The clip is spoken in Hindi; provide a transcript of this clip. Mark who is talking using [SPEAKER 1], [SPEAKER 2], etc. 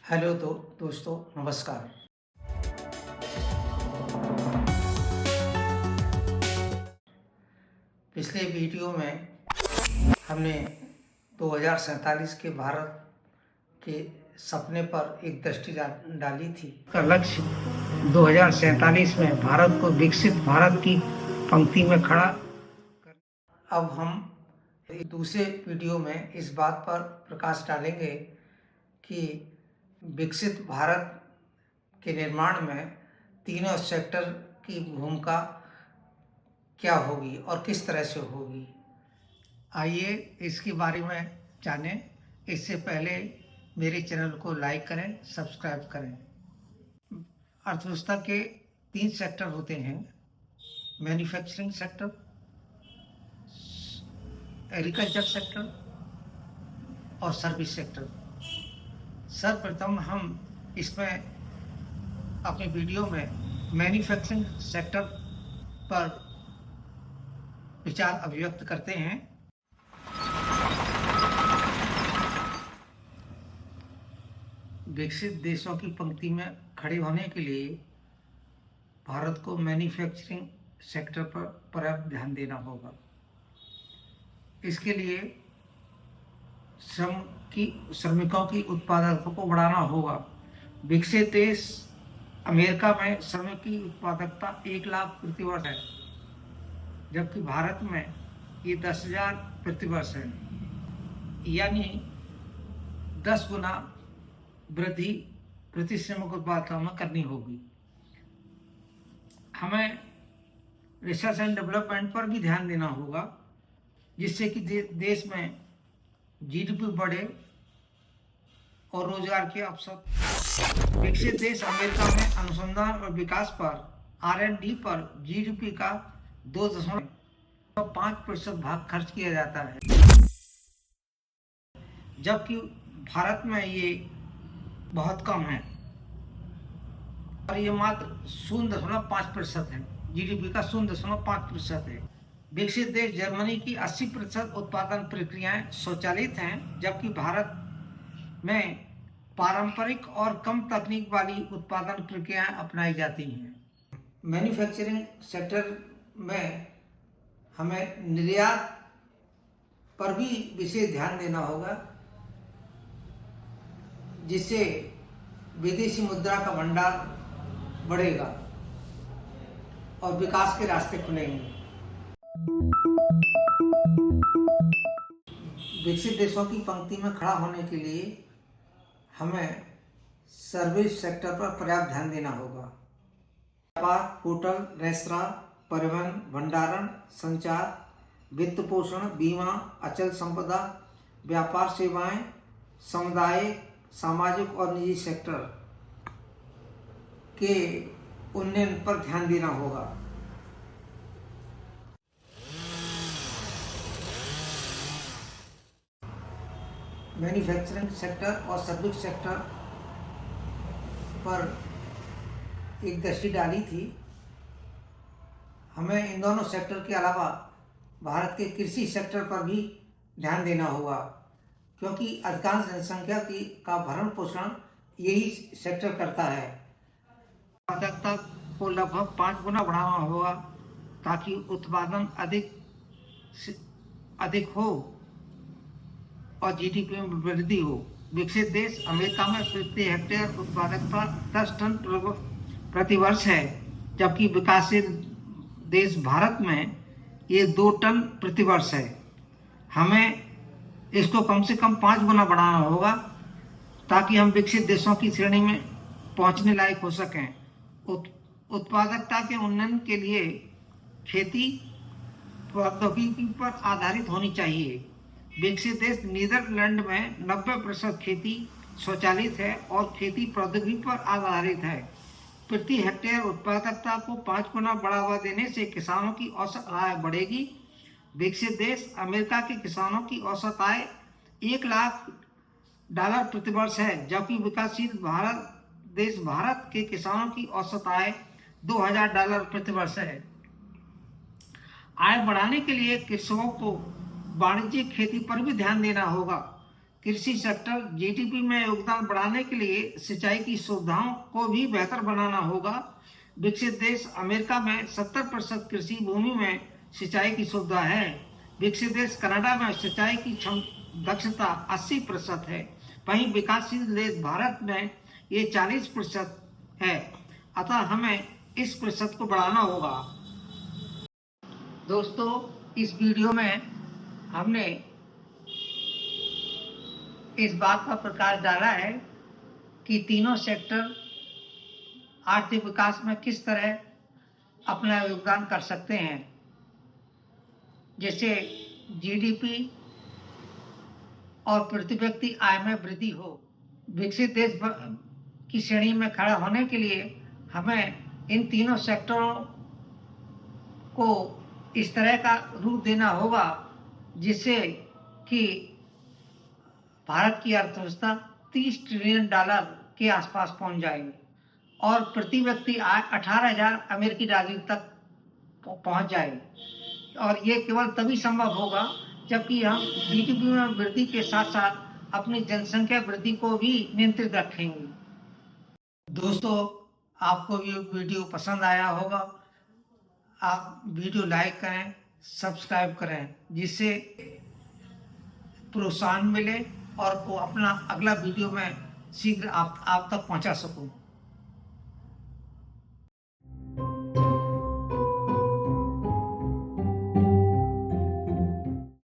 [SPEAKER 1] हेलो दोस्तों, नमस्कार। पिछले वीडियो में हमने 2047 के भारत के सपने पर एक दृष्टि डाली थी। का लक्ष्य 2047 में भारत को विकसित भारत की पंक्ति में खड़ा कर। अब हम दूसरे वीडियो में इस बात पर प्रकाश डालेंगे कि विकसित भारत के निर्माण में तीनों सेक्टर की भूमिका क्या होगी और किस तरह से होगी। आइए इसके बारे में जानें। इससे पहले मेरे चैनल को लाइक करें, सब्सक्राइब करें। अर्थव्यवस्था के 3 सेक्टर होते हैं: मैन्युफैक्चरिंग सेक्टर, एग्रीकल्चर सेक्टर और सर्विस सेक्टर। सर्वप्रथम हम इसमें अपने वीडियो में मैन्युफैक्चरिंग सेक्टर पर विचार अभिव्यक्त करते हैं। विकसित देशों की पंक्ति में खड़े होने के लिए भारत को मैन्युफैक्चरिंग सेक्टर पर पर्याप्त ध्यान देना होगा। इसके लिए श्रमिकों की उत्पादकता को बढ़ाना होगा। विकसित देश अमेरिका में श्रमिक की उत्पादकता 1 लाख प्रति वर्ष है, जबकि भारत में ये 10,000 प्रति वर्ष है, यानी 10 गुना वृद्धि प्रति श्रमिक उत्पादकता में करनी होगी। हमें रिसर्च एंड डेवलपमेंट पर भी ध्यान देना होगा, जिससे कि देश में जीडीपी बढ़े और रोजगार के अवसर। विकसित देश अमेरिका में अनुसंधान और विकास पर R&D पर जीडीपी का 2.5% भाग खर्च किया जाता है, जबकि भारत में ये बहुत कम है और ये मात्र 0.5% है। जीडीपी का 0.5% है। विकसित देश जर्मनी की 80% उत्पादन प्रक्रियाएं स्वचालित हैं, जबकि भारत में पारंपरिक और कम तकनीक वाली उत्पादन प्रक्रियाएं अपनाई जाती हैं। मैन्युफैक्चरिंग सेक्टर में हमें निर्यात पर भी विशेष ध्यान देना होगा, जिससे विदेशी मुद्रा का भंडार बढ़ेगा और विकास के रास्ते खुलेंगे। विकसित देशों की पंक्ति में खड़ा होने के लिए हमें सर्विस सेक्टर पर पर्याप्त ध्यान देना होगा। व्यापार, होटल, रेस्तरां, परिवहन, भंडारण, संचार, वित्त पोषण, बीमा, अचल संपदा, व्यापार सेवाएं, समुदाय, सामाजिक और निजी सेक्टर के उन्नयन पर ध्यान देना होगा। मैन्युफैक्चरिंग सेक्टर और सर्विस सेक्टर पर एक दृष्टि डाली थी। हमें इन दोनों सेक्टर के अलावा भारत के कृषि सेक्टर पर भी ध्यान देना होगा, क्योंकि अधिकांश जनसंख्या का भरण पोषण यही सेक्टर करता है। उत्पादकता को लगभग 5 गुना बढ़ाना होगा ताकि उत्पादन अधिक हो और जीडीपी में वृद्धि हो। विकसित देश अमेरिका में प्रति हेक्टेयर उत्पादकता 10 टन प्रति वर्ष है, जबकि विकासशील देश भारत में ये 2 टन प्रति वर्ष है। हमें इसको कम से कम 5 गुना बढ़ाना होगा ताकि हम विकसित देशों की श्रेणी में पहुंचने लायक हो सकें। उत्पादकता के उन्नयन के लिए खेती प्रौद्योगिकी पर आधारित होनी चाहिए। विकसित देश नीदरलैंड में 90% खेती स्वचालित है और खेती प्रौद्योगिकी पर आधारित है। प्रति हेक्टेयर उत्पादकता को 5 गुना बढ़ावा देने से किसानों की औसत आय बढ़ेगी। विकसित देश अमेरिका के किसानों की औसत आय $1 लाख प्रति वर्ष है, जबकि विकासशील देश भारत के किसानों की औसत आय $2,000 प्रति वर्ष है। आय बढ़ाने के लिए कृषकों को वाणिज्यिक खेती पर भी ध्यान देना होगा कृषि सेक्टर जीडीपी में योगदान बढ़ाने के लिए सिंचाई की सुविधाओं को भी बेहतर बनाना होगा। विकसित देश अमेरिका में 70% कृषि भूमि में सिंचाई की सुविधा है। विकसित देश कनाडा में सिंचाई की दक्षता 80% है। वहीं विकासशील देश भारत में ये 40% है। अतः हमें इस प्रतिशत को बढ़ाना होगा। दोस्तों, इस वीडियो में हमने इस बात का प्रकाश डाला है कि तीनों सेक्टर आर्थिक विकास में किस तरह अपना योगदान कर सकते हैं, जैसे जीडीपी और प्रति व्यक्ति आय में वृद्धि हो। विकसित देश की श्रेणी में खड़ा होने के लिए हमें इन तीनों सेक्टरों को इस तरह का रूप देना होगा जिससे कि भारत की अर्थव्यवस्था $30 ट्रिलियन के आसपास पहुंच जाएगी और प्रति व्यक्ति आय 18,000 अमेरिकी डॉलर तक पहुंच जाएगी। और ये केवल तभी संभव होगा जबकि हम जीडीपी में वृद्धि के साथ साथ अपनी जनसंख्या वृद्धि को भी नियंत्रित रखेंगे। दोस्तों, आपको ये वीडियो पसंद आया होगा। आप वीडियो लाइक करें, सब्सक्राइब करें, जिससे प्रोत्साहन मिले और को अपना अगला वीडियो में शीघ्र आप तक पहुंचा सकूं।